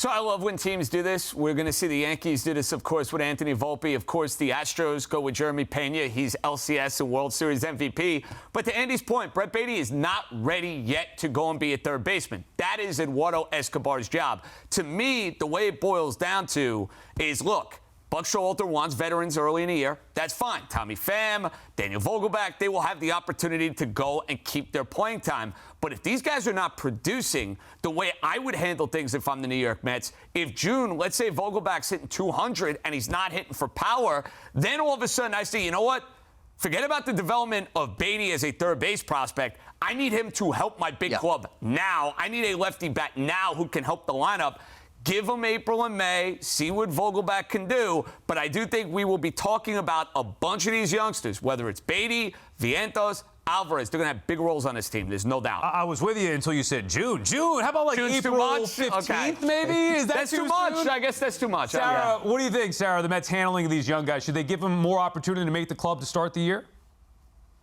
So I love when teams do this. We're going to see the Yankees do this, of course, with Anthony Volpe. Of course, the Astros go with Jeremy Pena. He's LCS and World Series MVP. But to Andy's point, Brett Baty is not ready yet to go and be a third baseman. That is Eduardo Escobar's job. To me, the way it boils down to is, look, Buck Showalter wants veterans early in the year. That's fine. Tommy Pham, Daniel Vogelbach, they will have the opportunity to go and keep their playing time. But if these guys are not producing the way I would handle things if I'm the New York Mets, if June, let's say Vogelbach's hitting 200 and he's not hitting for power, then all of a sudden I say, you know what? Forget about the development of Baty as a third base prospect. I need him to help my big club now. I need a lefty bat now who can help the lineup. Give them April and May, see what Vogelbach can do. But I do think we will be talking about a bunch of these youngsters, whether it's Baty, Vientos, Alvarez. They're going to have big roles on this team. There's no doubt. I was with you until you said June. June? How about like June's April 15th, maybe? Is that that's too much? Soon? I guess that's too much. Sarah, what do you think, Sarah, the Mets handling these young guys? Should they give them more opportunity to make the club to start the year?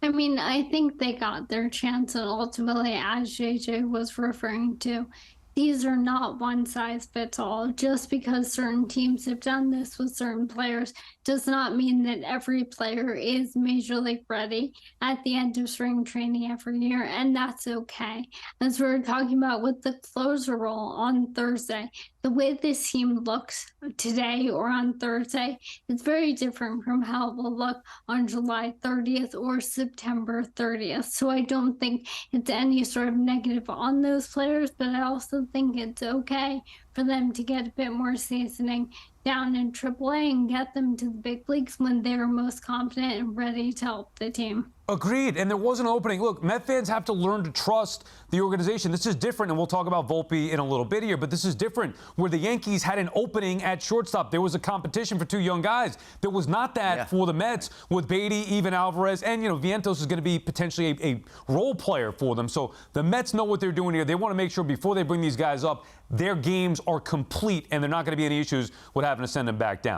I mean, I think they got their chance, and ultimately, as JJ was referring to, these are not one size fits all. Just because certain teams have done this with certain players does not mean that every player is major league ready at the end of spring training every year, and that's okay. As we were talking about with the closer role on Thursday, the way this team looks today or on Thursday is very different from how it will look on July 30th or September 30th. So I don't think it's any sort of negative on those players, but I also think it's okay for them to get a bit more seasoning down in AAA and get them to the big leagues when they're most confident and ready to help the team. Agreed. And there was an opening. Look, Met fans have to learn to trust the organization. This is different, and we'll talk about Volpe in a little bit here, but this is different where the Yankees had an opening at shortstop. There was a competition for two young guys. There was not that for the Mets with Baty, even Alvarez, and, you know, Vientos is going to be potentially a role player for them. So the Mets know what they're doing here. They want to make sure before they bring these guys up, their games are complete, and they're not going to be any issues with having to send them back down.